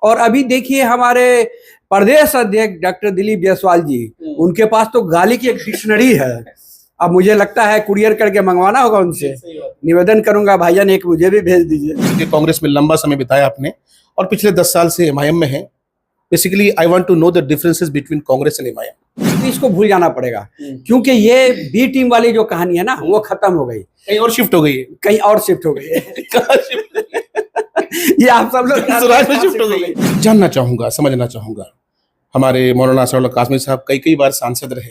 और अभी देखिए हमारे प्रदेश अध्यक्ष डॉक्टर दिलीप जायसवाल जी, उनके पास तो गाली की एक डिक्शनरी है। अब मुझे लगता है कुरियर करके मंगवाना होगा उनसे। निवेदन करूंगा भाईजान एक मुझे भी भेज दीजिए। कांग्रेस में लंबा समय बिताया आपने और पिछले 10 साल से एमआईएम में है। Basically I want to know the differences between Congress and MIM. इसको भूल जाना पड़ेगा क्योंकि ये बी टीम वाली जो कहानी है ना वो खत्म हो गई, कहीं और शिफ्ट हो गई है। कहीं और शिफ्ट हो गई है। कहाँ शिफ्ट हो गई? ये आप सब लोग स्वराज में शिफ्ट हो गई। जानना चाहूंगा, समझना चाहूंगा, हमारे मौलाना असदुल्लाह कासमी साहब कई बार सांसद रहे,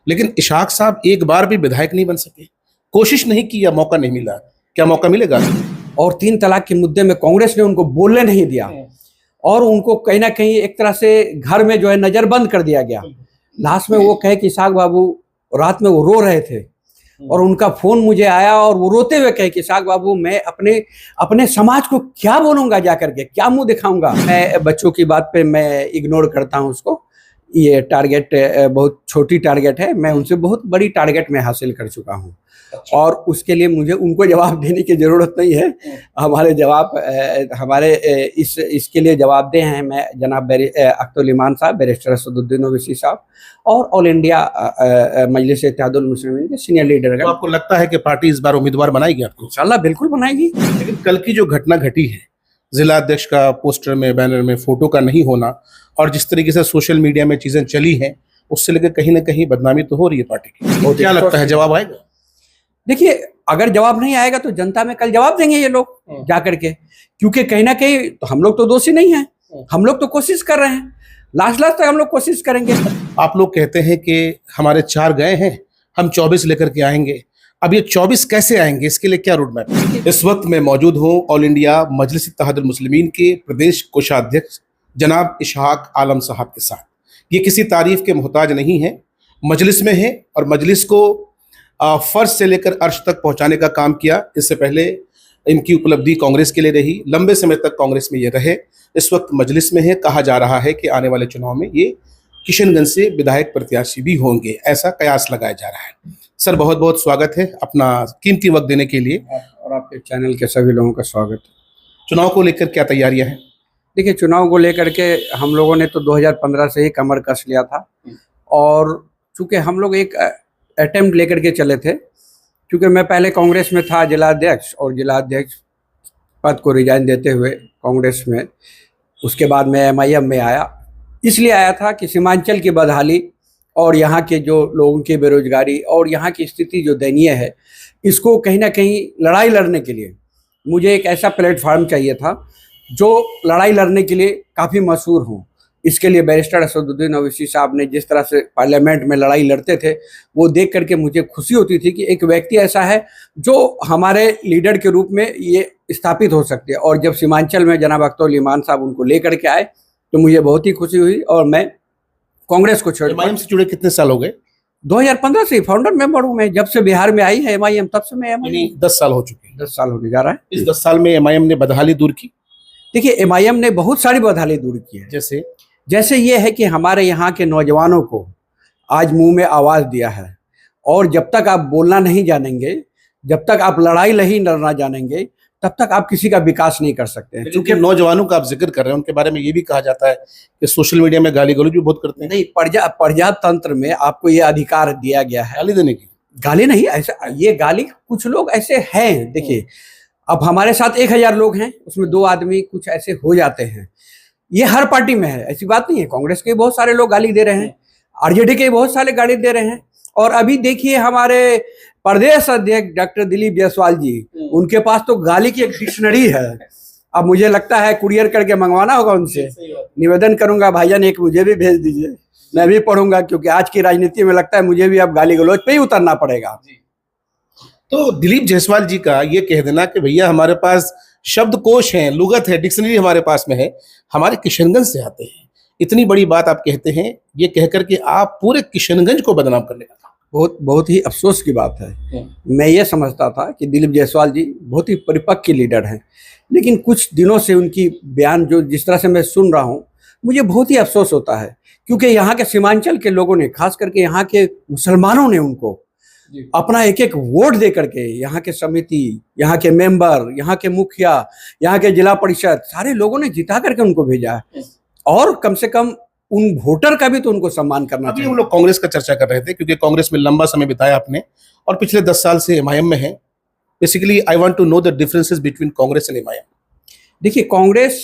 लेकिन इशाक साहब एक बार भी विधायक नहीं बन सके, कोशिश नहीं की या मौका नहीं मिला। क्या मौका मिलेगा? और 3 तलाक के मुद्दे में कांग्रेस ने उनको बोलने नहीं दिया और उनको कहीं ना कहीं एक तरह से घर में जो है नजरबंद कर दिया गया। लास्ट में वो कहे कि इसाक बाबू, रात में वो रो रहे थे और उनका फोन मुझे आया और वो रोते हुए कहे कि इसाक बाबू मैं अपने समाज को क्या बोलूंगा, जाकर के क्या मुंह दिखाऊंगा। मैं बच्चों की बात पे मैं इग्नोर करता हूं उसको। ये टारगेट बहुत छोटी टारगेट है, मैं उनसे बहुत बड़ी टारगेट में हासिल कर चुका हूं। और उसके लिए मुझे उनको जवाब देने की जरूरत नहीं है। हमारे इसके लिए जवाबदेह हैं मैं जनाब अख्तरुल इमान साहब, बैरिस्टर असदुद्दीन ओवैसी साहब और ऑल इंडिया मजलिस इत्तेहादुल मुस्लिमीन के सीनियर लीडर। तो आपको लगता है कि पार्टी इस बार उम्मीदवार बनाएगी आपको? इंशाल्लाह बिल्कुल बनाएगी। लेकिन कल की जो घटना घटी है, जिला अध्यक्ष का पोस्टर में, बैनर में फोटो का नहीं होना और जिस तरीके से सोशल मीडिया में चीजें चली हैं, उससे लेकर कहीं ना कहीं बदनामी तो हो रही है पार्टी की। क्या लगता है जवाब आएगा? देखिए अगर जवाब नहीं आएगा तो जनता में कल जवाब देंगे ये लोग जाकर के, क्योंकि कहीं ना कहीं तो हम लोग तो दोषी नहीं हैं, हम लोग तो कोशिश कर रहे हैं, लास्ट तक हम लोग कोशिश करेंगे। आप लोग कहते हैं कि हमारे 4 गए हैं, हम 24 लेकर के आएंगे। अब ये 24 कैसे आएंगे, इसके लिए क्या रूट मैप? इस वक्त मैं मौजूद हूँ ऑल इंडिया मजलिस इत्तेहादुल मुस्लिमीन के प्रदेश कोषाध्यक्ष जनाब इशहाक आलम साहब के साथ। ये किसी तारीफ के मोहताज नहीं है, मजलिस में है और मजलिस को फर्श से लेकर अर्श तक पहुंचाने का काम किया। इससे पहले इनकी उपलब्धि कांग्रेस के लिए रही, लंबे समय तक कांग्रेस में ये रहे, इस वक्त मजलिस में है। कहा जा रहा है कि आने वाले चुनाव में ये किशनगंज से विधायक प्रत्याशी भी होंगे, ऐसा कयास लगाया जा रहा है। सर बहुत बहुत स्वागत है अपना कीमती वक्त देने के लिए। और आपके चैनल के सभी लोगों का स्वागत है। चुनाव को लेकर क्या तैयारियां हैं? देखिए चुनाव को लेकर के हम लोगों ने तो 2015 से ही कमर कस लिया था और चूंकि हम लोग एक अटेम्प्ट लेकर के चले थे, क्योंकि मैं पहले कांग्रेस में था जिलाध्यक्ष और जिलाध्यक्ष पद को रिजाइन देते हुए कांग्रेस में, उसके बाद मैं एमआईएम में आया। इसलिए आया था कि सीमांचल की बदहाली और यहाँ के जो लोगों की बेरोजगारी और यहाँ की स्थिति जो दयनीय है, इसको कहीं ना कहीं लड़ाई लड़ने के लिए मुझे एक ऐसा प्लेटफार्म चाहिए था जो लड़ाई लड़ने के लिए काफ़ी मशहूर हो। इसके लिए बैरिस्टर असदुद्दीन ओवैसी साहब ने जिस तरह से पार्लियामेंट में लड़ाई लड़ते थे, वो देख करके मुझे खुशी होती थी कि एक व्यक्ति ऐसा है जो हमारे लीडर के रूप में ये स्थापित हो सकते हैं। और जब सीमांचल में जनाब अख्तरुल इमान साहब उनको लेकर के आए तो मुझे बहुत ही खुशी हुई और मैं कांग्रेस को छोड़। एमआईएम से जुड़े कितने साल हो गए? 2015 से फाउंडर मेंबर हूँ मैं। जब से बिहार में आई है एमआईएम तब से मैं एमआईएम। 10 साल हो चुके हैं। 10 साल होने जा रहा है। इस 10 साल में एमआईएम ने बदहाली दूर की? देखिए एमआईएम ने बहुत सारी बदहाली दूर की है। जैसे ये है कि हमारे यहाँ के नौजवानों को आज मुंह में आवाज़ दिया है और जब तक आप बोलना नहीं जानेंगे, जब तक आप लड़ाई नहीं लड़ना जानेंगे, तब तक आप किसी का विकास नहीं कर सकते हैं। क्योंकि नौजवानों का आप जिक्र कर रहे हैं, उनके बारे में ये भी कहा जाता है कि सोशल मीडिया में गाली गलौज भी बहुत करते हैं। नहीं, प्रजातंत्र में आपको ये अधिकार दिया गया है गाली देने की। गाली नहीं, ऐसा ये गाली कुछ लोग ऐसे हैं। देखिए अब हमारे साथ 1000 लोग हैं, उसमें 2 आदमी कुछ ऐसे हो जाते हैं। ये हर पार्टी में है, ऐसी बात नहीं है। कांग्रेस के बहुत सारे लोग गाली दे रहे हैं, आरजेडी के बहुत सारे गाली दे रहे हैं। और अभी देखिए हमारे प्रदेश अध्यक्ष डॉक्टर दिलीप जायसवाल जी, उनके पास तो गाली की एक डिक्शनरी है। अब मुझे लगता है कुरियर करके मंगवाना होगा उनसे। निवेदन करूंगा भाईजान एक मुझे भी भेज दीजिए, मैं भी पढ़ूंगा, क्योंकि आज की राजनीति में लगता है मुझे भी अब गाली गलौज पे ही उतरना पड़ेगा। तो दिलीप जायसवाल जी का ये कह देना कि भैया हमारे पास शब्दकोश है, लुगत है, डिक्शनरी हमारे पास में है, हमारे किशनगंज से आते हैं, इतनी बड़ी बात आप कहते हैं, ये कहकर के आप पूरे किशनगंज को बदनाम करने का बहुत ही अफसोस की बात है। मैं ये समझता था कि दिलीप जायसवाल जी बहुत ही परिपक्व लीडर हैं, लेकिन कुछ दिनों से उनकी बयान जो जिस तरह से मैं सुन रहा हूँ, मुझे बहुत ही अफसोस होता है। क्योंकि यहाँ के सीमांचल के लोगों ने, खास करके यहाँ के मुसलमानों ने उनको अपना एक एक वोट दे करके यहाँ के समिति, यहाँ के मेंबर, यहाँ के मुखिया, यहाँ के जिला परिषद सारे लोगों ने जिता करके उनको भेजा है। और कम से कम उन वोटर का भी तो उनको सम्मान करना अभी चाहिए। हम लोग कांग्रेस का चर्चा कर रहे थे क्योंकि कांग्रेस में लंबा समय बिताया आपने और पिछले 10 साल से एमआईएम में है। Basically I want to know the differences between Congress and MIM. देखिए, कांग्रेस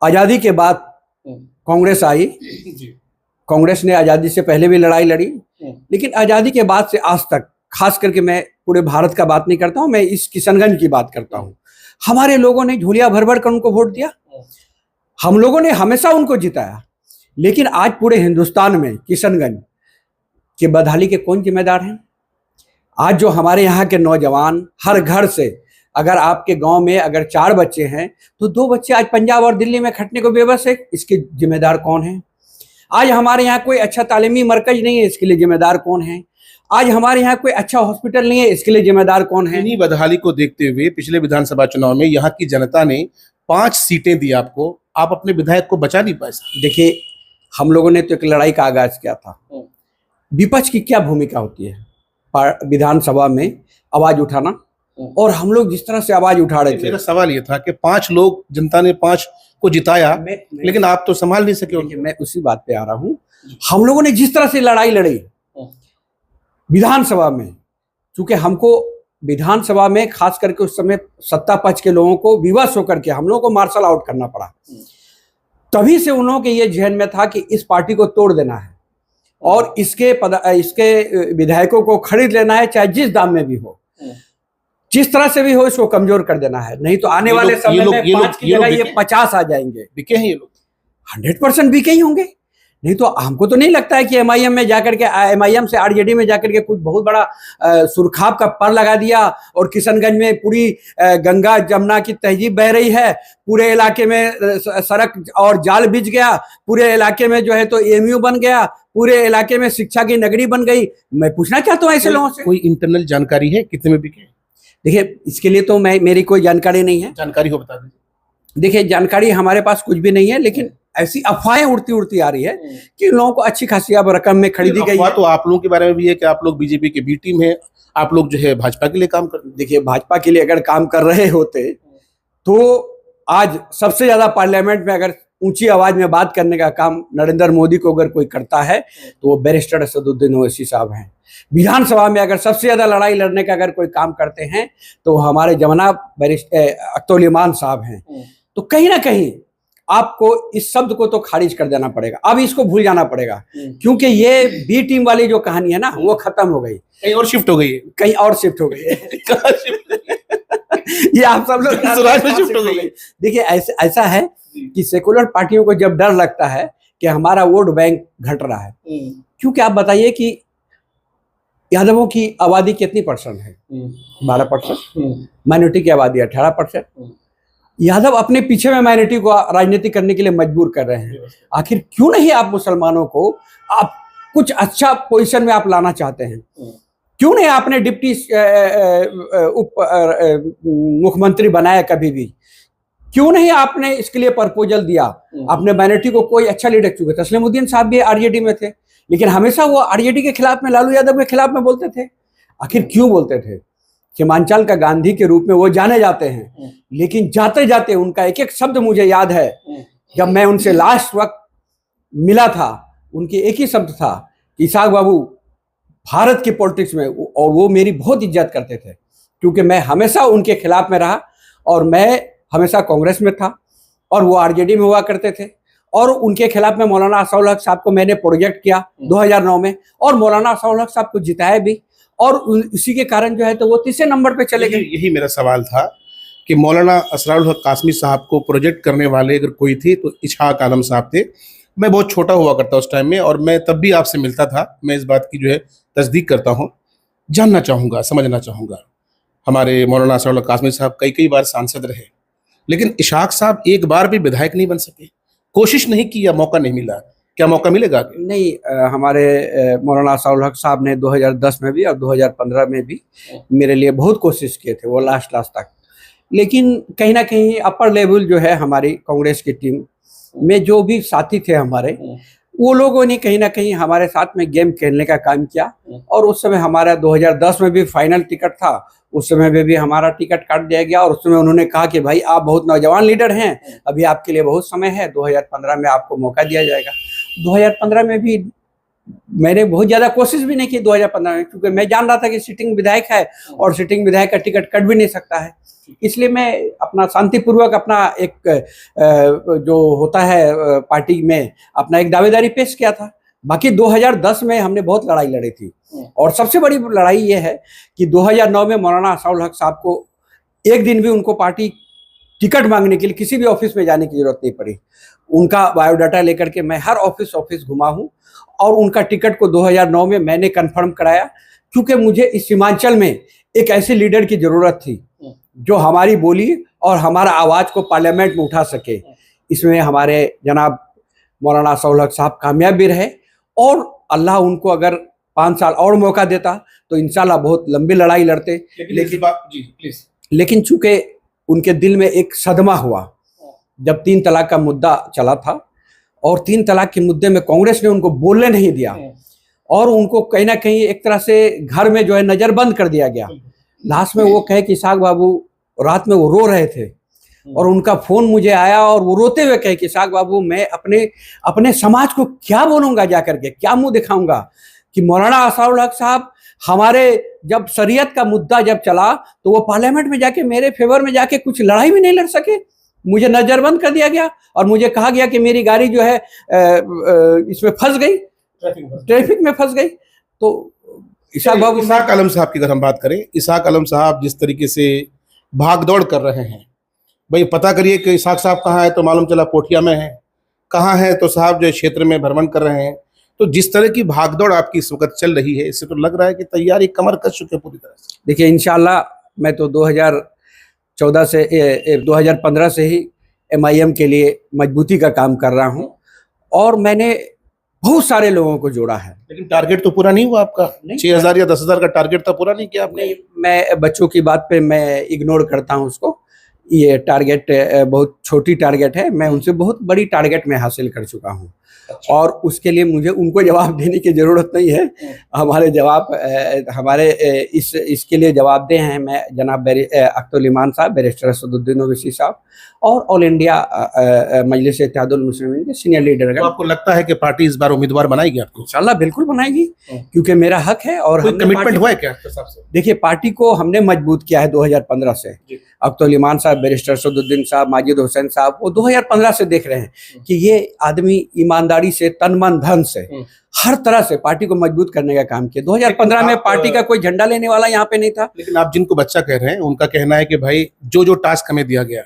आजादी के बाद कांग्रेस आई। कांग्रेस ने आजादी से पहले भी लड़ाई लड़ी, लेकिन आजादी के बाद से आज तक, खास करके मैं पूरे भारत का बात नहीं करता हूं, मैं इस किशनगंज की बात करता हूं, हमारे लोगों ने झोलिया भर भर कर उनको वोट दिया। हम लोगों ने हमेशा उनको जिताया। लेकिन आज पूरे हिंदुस्तान में किशनगंज के बदहाली के कौन जिम्मेदार हैं? आज जो हमारे यहाँ के नौजवान, हर घर से अगर आपके गांव में अगर 4 बच्चे हैं तो 2 बच्चे आज पंजाब और दिल्ली में खटने को बेबस है। इसके जिम्मेदार कौन है? आज हमारे यहाँ कोई अच्छा तालीमी मरकज नहीं है, इसके लिए जिम्मेदार कौन है? आज हमारे यहाँ कोई अच्छा हॉस्पिटल नहीं है, इसके लिए जिम्मेदार कौन है? इन्हीं बदहाली को देखते हुए पिछले विधानसभा चुनाव में यहाँ की जनता ने 5 सीटें दी आपको, आप अपने विधायक को बचा नहीं पाए। देखिए, हम लोगों ने तो एक लड़ाई का आगाज किया था। विपक्ष की क्या भूमिका होती है विधानसभा में? आवाज उठाना। और हम लोग जिस तरह से आवाज उठा रहे थे, मेरा सवाल ये था कि 5 लोग, जनता ने 5 को जिताया, लेकिन आप तो संभाल नहीं सके। मैं उसी बात पे आ रहा हूँ। हम लोगों ने जिस तरह से लड़ाई लड़ी विधानसभा में, चूंकि हमको विधानसभा में खास करके उस समय सत्ता पक्ष के लोगों को विवश होकर के हम लोगों को मार्शल आउट करना पड़ा। तभी से उन लोगों के ये जहन में था कि इस पार्टी को तोड़ देना है और इसके विधायकों को खरीद लेना है, चाहे जिस दाम में भी हो, जिस तरह से भी हो, इसको कमजोर कर देना है। नहीं तो आने वाले समय में 5 की जगह ये 50 आ जाएंगे। बिके हैं ये लोग, 100% बिके ही होंगे। नहीं तो हमको तो नहीं लगता है कि एमआईएम में जाकर के, एमआईएम से आरजेडी में जाकर के कुछ बहुत बड़ा सुरखाब का पर लगा दिया और किशनगंज में पूरी गंगा जमुना की तहजीब बह रही है, पूरे इलाके में सड़क और जाल बिछ गया, पूरे इलाके में जो है तो एमयू बन गया, पूरे इलाके में शिक्षा की नगरी बन गई। मैं पूछना चाहता हूँ ऐसे लोगों से, कोई इंटरनल जानकारी है कितने में बिके? देखिए, इसके लिए तो मेरी कोई जानकारी नहीं है। जानकारी हो बता दीजिए। देखिए, जानकारी हमारे पास कुछ भी नहीं है, लेकिन ऐसी अफवाहें उड़ती आ रही है कि लोगों को अच्छी खासी अब रकम में खरीदी गई है। तो आप लोगों के बारे में भी है कि आप लोग बीजेपी के बी टीम है, आप लोग जो है भाजपा के लिए काम कर। देखिए, भाजपा के लिए अगर काम कर रहे होते तो आज सबसे ज्यादा पार्लियामेंट में अगर ऊंची आवाज में बात करने का काम नरेंद्र मोदी को अगर कोई करता है तो वो बैरिस्टर असदुद्दीन ओवैसी साहब हैं। विधानसभा में अगर सबसे ज्यादा लड़ाई लड़ने का अगर कोई काम करते हैं तो हमारे जनाब अख्तर इमान साहब हैं। तो कहीं ना कहीं आपको इस शब्द को तो खारिज कर देना पड़ेगा, अब इसको भूल जाना पड़ेगा, क्योंकि ये बी टीम वाली जो कहानी है ना, वो खत्म हो गई, कहीं और शिफ्ट हो गई है। कहीं और शिफ्ट हो गई है। ये आप सब लोग स्वराज में शिफ्ट हो गई। देखिए, ऐसा है कि सेकुलर पार्टियों को जब डर लगता है कि हमारा वोट बैंक घट रहा है, क्योंकि आप बताइए कि यादवों की आबादी कितनी परसेंट है? 12%। माइनॉरिटी की आबादी 18%। यादव अपने पीछे में माइनॉरिटी को राजनीति करने के लिए मजबूर कर रहे हैं। आखिर क्यों नहीं आप मुसलमानों को आप कुछ अच्छा पोजीशन में आप लाना चाहते हैं? क्यों नहीं आपने डिप्टी उप मुख्यमंत्री बनाया कभी भी? क्यों नहीं आपने इसके लिए प्रपोजल दिया? आपने माइनॉरिटी को कोई अच्छा लीडर, चुके तस्लीमुद्दीन साहब भी आरजेडी में थे, लेकिन हमेशा वो आरजेडी के खिलाफ में, लालू यादव के खिलाफ में बोलते थे। आखिर क्यों बोलते थे? सीमांचल का गांधी के रूप में वो जाने जाते हैं, लेकिन जाते जाते उनका एक एक शब्द मुझे याद है। जब मैं उनसे लास्ट वक्त मिला था, उनके एक ही शब्द था कि इसाक बाबू भारत की पॉलिटिक्स में, और वो मेरी बहुत इज्जत करते थे क्योंकि मैं हमेशा उनके खिलाफ में रहा और मैं हमेशा कांग्रेस में था और वो आरजेडी में हुआ करते थे। और उनके खिलाफ में मौलाना असाउल हक साहब को मैंने प्रोजेक्ट किया 2009 में, और मौलाना असाउल हक साहब को जिताया भी, और इसी के कारण जो है तो वो 3 नंबर पे चले गए। यही मेरा सवाल था कि मौलाना असरारुल हक कासमी साहब को प्रोजेक्ट करने वाले अगर कोई थे तो इशहाक आलम साहब थे। मैं बहुत छोटा हुआ करता उस टाइम में, और मैं तब भी आपसे मिलता था। मैं इस बात की जो है तस्दीक करता हूँ, जानना चाहूँगा, समझना चाहूँगा। हमारे मौलाना असरारुल हक कासमी साहब कई बार सांसद रहे, लेकिन इशहाक साहब एक बार भी विधायक नहीं बन सके, कोशिश नहीं की या मौका नहीं मिला। क्या मौका मिलेगा? नहीं, हमारे मौलाना असरारुल हक साहब ने 2010 में भी और 2015 में भी मेरे लिए बहुत कोशिश किए थे, वो लास्ट तक। लेकिन कहीं ना कहीं अपर लेवल जो है हमारी कांग्रेस की टीम में जो भी साथी थे हमारे, वो लोगों ने कहीं ना कहीं हमारे साथ में गेम खेलने का काम किया। और उस समय हमारा 2010 में भी फाइनल टिकट था, उस समय में भी हमारा टिकट काट दिया गया। और उस समय उन्होंने कहा कि भाई आप बहुत नौजवान लीडर हैं, अभी आपके लिए बहुत समय है, 2015 में आपको मौका दिया जाएगा। 2015 में भी मैंने बहुत ज़्यादा कोशिश भी नहीं की 2015 में, क्योंकि मैं जान रहा था कि सिटिंग विधायक है और सिटिंग विधायक का टिकट कट भी नहीं सकता है। इसलिए मैं अपना शांतिपूर्वक अपना एक जो होता है पार्टी में अपना एक दावेदारी पेश किया था। बाकी 2010 में हमने बहुत लड़ाई लड़ी थी, और सबसे बड़ी लड़ाई ये है कि 2009 में मौलाना असाउल हक साहब को एक दिन भी उनको पार्टी टिकट मांगने के लिए किसी भी ऑफिस में जाने की जरूरत नहीं पड़ी। उनका बायोडाटा लेकर के मैं हर ऑफिस घुमा हूँ, और उनका टिकट को 2009 में मैंने कंफर्म कराया, क्योंकि मुझे इस सीमांचल में एक ऐसे लीडर की जरूरत थी जो हमारी बोली और हमारा आवाज को पार्लियामेंट में उठा सके। इसमें हमारे जनाब मौलाना असाउल हक साहब कामयाब भी रहे, और अल्लाह उनको अगर 5 साल और मौका देता तो इंशाल्लाह बहुत लंबी लड़ाई लड़ते। लेकिन चूंकि उनके दिल में एक सदमा हुआ जब 3 तलाक का मुद्दा चला था, और 3 तलाक के मुद्दे में कांग्रेस ने उनको बोलने नहीं दिया, और उनको कहीं ना कहीं एक तरह से घर में जो है नजरबंद कर दिया गया। लास्ट में वो कहे कि इसाक बाबू, रात में वो रो रहे थे और उनका फोन मुझे आया, और वो रोते हुए कहे कि इसाक बाबू, मैं अपने समाज को क्या बोलूंगा, जाकर के क्या मुंह दिखाऊंगा कि मौलाना असाउल हक साहब हमारे जब शरीयत का मुद्दा जब चला तो वो पार्लियामेंट में जाके मेरे फेवर में जाके कुछ लड़ाई भी नहीं लड़ सके। मुझे नजरबंद कर दिया गया और मुझे कहा गया कि मेरी गाड़ी जो है इसमें फंस गई, ट्रैफिक में फंस गई। तो इसाक आलम साहब की अगर हम बात करें, इसाक आलम साहब जिस तरीके से भाग दौड़ कर रहे हैं, भाई पता करिए कि इसाक साहब कहाँ है तो मालूम चला पोठिया में है, कहाँ है तो साहब जो क्षेत्र में भ्रमण कर रहे हैं। तो जिस तरह की भागदौड़ आपकी इस वक्त चल रही है, इससे तो लग रहा है कि तैयारी कमर कस चुके पूरी तरह से। देखिए, इंशाल्लाह मैं तो 2015 से ही MIM के लिए मजबूती का काम कर रहा हूं, और मैंने बहुत सारे लोगों को जोड़ा है। लेकिन टारगेट तो पूरा नहीं हुआ आपका। 6,000 या 10,000 का टारगेट था, पूरा नहीं किया आपने। मैं बच्चों की बात पे मैं इग्नोर करता हूं उसको। ये टारगेट बहुत छोटी टारगेट है, मैं उनसे बहुत बड़ी टारगेट में हासिल कर चुका हूं। अच्छा। और उसके लिए मुझे उनको जवाब देने की जरूरत नहीं है। हमारे इसके लिए जवाबदेह हैं मैं जनाब अख्तरुल इमान साहब, बैरिस्टर असदुद्दीन ओवैसी साहब, और ऑल इंडिया मजलिस इत्तेहादुल मुस्लिमीन के सीनियर लीडर। तो आपको लगता है कि पार्टी इस बार उम्मीदवार बनाएगी आपको? इंशाल्लाह बिल्कुल बनाएगी, क्योंकि मेरा हक है। और कमिटमेंट हुआ है क्या आपके हिसाब से? देखिए, पार्टी को हमने मजबूत किया है 2015 से। अख्तरुल इमान साहब, बैरिस्टर असदुद्दीन साहब, माजिद हुसैन साहब, वो 2015 से देख रहे हैं कि ये आदमी ईमानदारी से, तन मन धन से, हर तरह से पार्टी को मजबूत करने का काम किया। 2015 में पार्टी का कोई झंडा लेने वाला यहाँ पे नहीं था। लेकिन आप जिनको बच्चा कह रहे हैं, उनका कहना है कि भाई जो टास्क हमें दिया गया,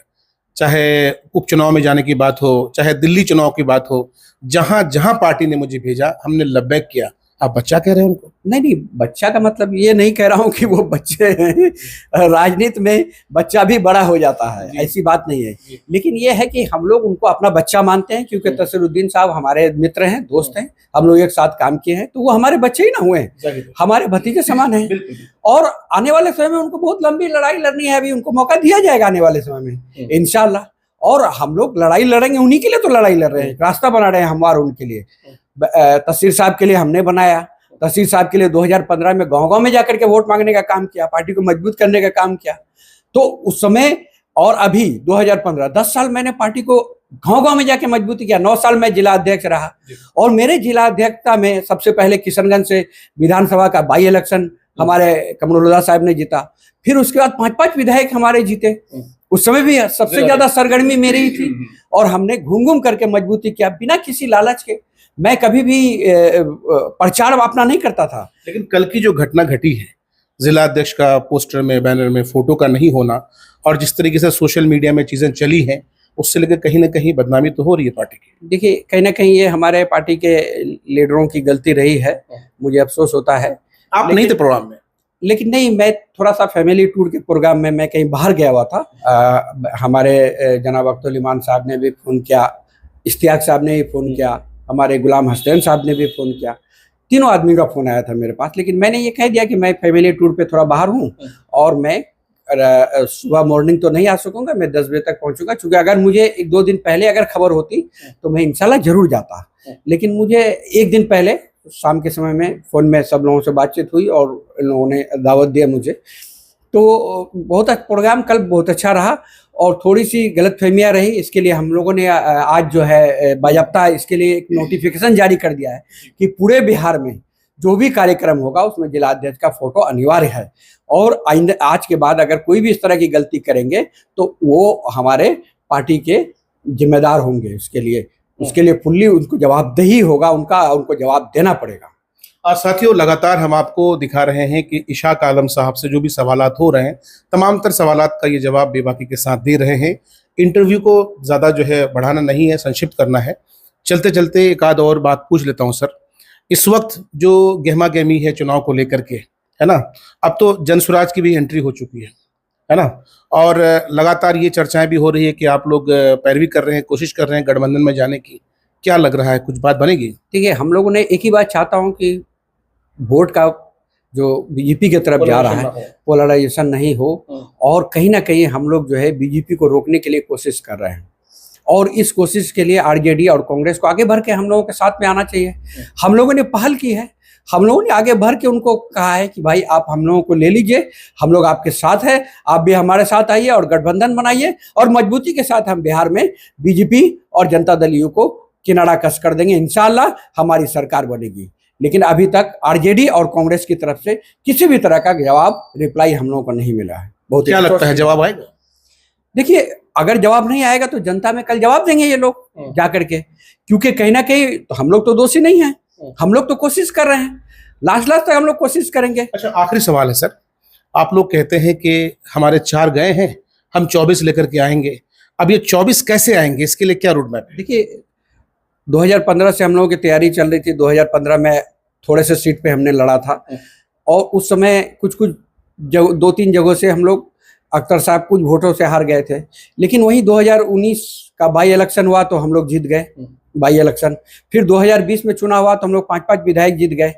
चाहे उपचुनाव में जाने की बात हो, चाहे दिल्ली चुनाव की बात हो, जहां जहां पार्टी ने मुझे भेजा हमने लब्बैक किया। आप बच्चा कह रहे हैं उनको? नहीं, बच्चा का मतलब ये नहीं कह रहा हूँ कि वो बच्चे हैं। राजनीति में बच्चा भी बड़ा हो जाता है, ऐसी बात नहीं है। लेकिन ये है कि हम लोग उनको अपना बच्चा मानते हैं, क्योंकि तसरुद्दीन साहब हमारे मित्र हैं, दोस्त हैं, हम लोग एक साथ काम किए हैं, तो वो हमारे बच्चे ही ना हुए हैं, हमारे भतीजे समान हैं। और आने वाले समय में उनको बहुत लंबी लड़ाई लड़नी है, अभी उनको मौका दिया जाएगा आने वाले समय में इंशाल्लाह। और हम लोग लड़ाई लड़ेंगे, उन्हीं के लिए तो लड़ाई लड़ रहे हैं, रास्ता बना रहे हैं हमारे उनके लिए। तस्सीर साहब के लिए हमने बनाया, तस्सीर साहब के लिए 2015 में गांव-गांव में जाकर के वोट मांगने का काम किया, पार्टी को मजबूत करने का काम किया। तो उस समय और अभी 2015 10 साल मैंने पार्टी को गांव-गांव में जाके मजबूती किया। 9 साल मैं जिला अध्यक्ष रहा, और मेरे जिला अध्यक्षता में सबसे पहले किशनगंज से विधानसभा का बाई इलेक्शन हमारे कमरुल्लाह साहब ने जीता। फिर उसके बाद 5-5 विधायक हमारे जीते। उस समय भी सबसे ज्यादा सरगर्मी मेरी ही थी, और हमने घूम करके मजबूती किया बिना किसी लालच के। मैं कभी भी प्रचार अपना नहीं करता था। लेकिन कल की जो घटना घटी है, जिला अध्यक्ष का पोस्टर में, बैनर में फोटो का नहीं होना, और जिस तरीके से सोशल मीडिया में चीजें चली हैं, उससे लेकर कहीं ना कहीं बदनामी तो हो रही है पार्टी की। देखिए, कहीं ना कहीं ये हमारे पार्टी के लीडरों की गलती रही है, मुझे अफसोस होता है। आप नहीं थे प्रोग्राम में? लेकिन नहीं, मैं थोड़ा सा फैमिली टूर के प्रोग्राम में मैं कहीं बाहर गया हुआ था। हमारे जनाब अख्तरुल इमान साहब ने भी फ़ोन किया, इश्तियाक साहब ने भी फ़ोन किया, हमारे गुलाम हसनैन साहब ने भी फ़ोन किया। तीनों आदमी का फ़ोन आया था मेरे पास, लेकिन मैंने ये कह दिया कि मैं फैमिली टूर पे थोड़ा बाहर हूँ और मैं सुबह मॉर्निंग तो नहीं आ सकूंगा, मैं 10 बजे तक पहुंचूंगा, क्योंकि अगर मुझे 1-2 दिन पहले अगर खबर होती तो मैं इंशाल्लाह जरूर जाता। लेकिन मुझे 1 दिन पहले शाम के समय में फ़ोन में सब लोगों से बातचीत हुई और इन लोगों ने दावत दिया मुझे, तो बहुत प्रोग्राम कल बहुत अच्छा रहा और थोड़ी सी गलतफहमियां रही। इसके लिए हम लोगों ने आज जो है बाज़ाब्ता इसके लिए एक नोटिफिकेशन जारी कर दिया है कि पूरे बिहार में जो भी कार्यक्रम होगा उसमें जिलाध्यक्ष का फोटो अनिवार्य है, और आइंदा आज के बाद अगर कोई भी इस तरह की गलती करेंगे तो वो हमारे पार्टी के जिम्मेदार होंगे। उसके लिए फुल्ली उनको जवाबदेही होगा, उनको जवाब देना पड़ेगा। साथियों, लगातार हम आपको दिखा रहे हैं कि इशाक आलम साहब से जो भी सवालात हो रहे हैं, तमाम तर सवालात का ये जवाब बेबाकी के साथ दे रहे हैं। इंटरव्यू को ज़्यादा जो है बढ़ाना नहीं है, संक्षिप्त करना है। चलते चलते एक आध और बात पूछ लेता हूँ सर। इस वक्त जो गहमा गहमी है चुनाव को लेकर के, है ना, अब तो जनसुराज की भी एंट्री हो चुकी है ना, और लगातार ये चर्चाएं भी हो रही है कि आप लोग पैरवी कर रहे हैं, कोशिश कर रहे हैं गठबंधन में जाने की। क्या लग रहा है, कुछ बात बनेगी? ठीक है, हम लोगों ने एक ही बात चाहता हूँ कि वोट का जो बीजेपी की तरफ जा रहा है पोलराइजेशन नहीं हो, और कहीं ना कहीं हम लोग जो है बीजेपी को रोकने के लिए कोशिश कर रहे हैं, और इस कोशिश के लिए आरजेडी और कांग्रेस को आगे बढ़ के हम लोगों के साथ में आना चाहिए। हम लोगों ने पहल की है, हम लोगों ने आगे बढ़ के उनको कहा है कि भाई आप हम लोगों को ले लीजिए, हम लोग आपके साथ हैं, आप भी हमारे साथ आइए और गठबंधन बनाइए, और मजबूती के साथ हम बिहार में बीजेपी और जनता दल यू को किनारा कस कर देंगे। इंशाल्लाह हमारी सरकार बनेगी। लेकिन अभी तक आरजेडी और कांग्रेस की तरफ से किसी भी तरह का जवाब, रिप्लाई हम लोगों को नहीं मिला है। बहुत क्या लगता है जवाब आएगा? देखिए, अगर जवाब नहीं आएगा तो जनता में कल जवाब देंगे ये लोग जाकर के, क्योंकि कहीं ना कहीं तो हम लोग तो दोषी नहीं हैं, हम लोग तो कोशिश कर रहे हैं, लास्ट तक हम लोग कोशिश करेंगे। अच्छा, आखिरी सवाल है सर। आप लोग कहते हैं कि हमारे 4 गए हैं, हम 24 लेकर के आएंगे। अब ये 24 कैसे आएंगे, इसके लिए क्या रोड मैप है? देखिए, 2015 से हम लोगों की तैयारी चल रही थी। 2015 में थोड़े से सीट पे हमने लड़ा था, और उस समय कुछ 2-3 जगहों से हम लोग, अख्तर साहब कुछ वोटों से हार गए थे। लेकिन वही 2019 का बाई इलेक्शन हुआ तो हम लोग जीत गए बाई इलेक्शन। फिर 2020 में चुनाव हुआ तो हम लोग 5-5 विधायक जीत गए।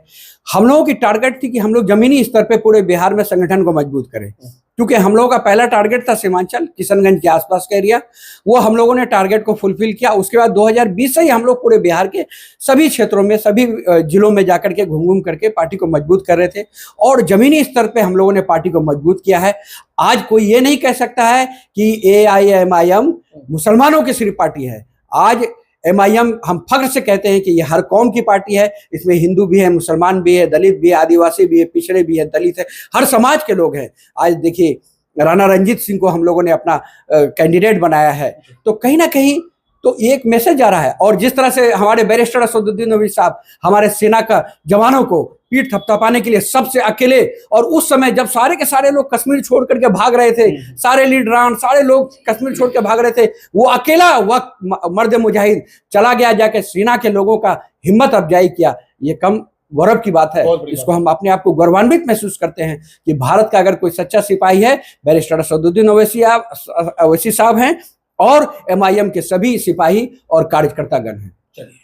हम लोगों की टारगेट थी कि हम लोग जमीनी स्तर पे पूरे बिहार में संगठन को मजबूत करें, क्योंकि हम लोगों का पहला टारगेट था सीमांचल, किशनगंज के आसपास का एरिया। वो हम लोगों ने टारगेट को फुलफिल किया। उसके बाद 2020 से ही हम लोग पूरे बिहार के सभी क्षेत्रों में, सभी जिलों में जाकर के घूम करके पार्टी को मजबूत कर रहे थे, और जमीनी स्तर पे हम लोगों ने पार्टी को मजबूत किया है। आज कोई ये नहीं कह सकता है कि AIMIM मुसलमानों की सिर्फ पार्टी है। आज MIM हम फख्र से कहते हैं कि ये हर कौम की पार्टी है। इसमें हिंदू भी है, मुसलमान भी है, दलित भी है, आदिवासी भी है, पिछड़े भी है, दलित है, हर समाज के लोग हैं। आज देखिए, राणा रंजीत सिंह को हम लोगों ने अपना कैंडिडेट बनाया है, तो कहीं ना कहीं तो एक मैसेज आ रहा है। और जिस तरह से हमारे बैरिस्टर असदुद्दीन ओवैसी साहब हमारे सेना का जवानों को पीठ थपथपाने के लिए सबसे अकेले, और उस समय जब सारे के सारे लोग कश्मीर छोड़ करके भाग रहे थे, सारे लीडरान, सारे लोग कश्मीर छोड़ के भाग रहे थे, वो अकेला वक्त मर्द मुजाहिद चला गया, जाके सेना के लोगों का हिम्मत अफजाई किया। ये कम गौरव की बात है। इसको हम अपने आप को गौरवान्वित महसूस करते हैं कि भारत का अगर कोई सच्चा सिपाही है, बैरिस्टर असदुद्दीन ओवैसी साहब हैं, और MIM के सभी सिपाही और कार्यकर्तागण हैं। चलिए,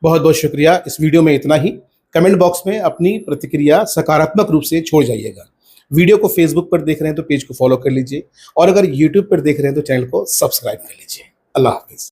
बहुत बहुत शुक्रिया। इस वीडियो में इतना ही। कमेंट बॉक्स में अपनी प्रतिक्रिया सकारात्मक रूप से छोड़ जाइएगा। वीडियो को फेसबुक पर देख रहे हैं तो पेज को फॉलो कर लीजिए, और अगर यूट्यूब पर देख रहे हैं तो चैनल को सब्सक्राइब कर लीजिए। अल्लाह हाफिज।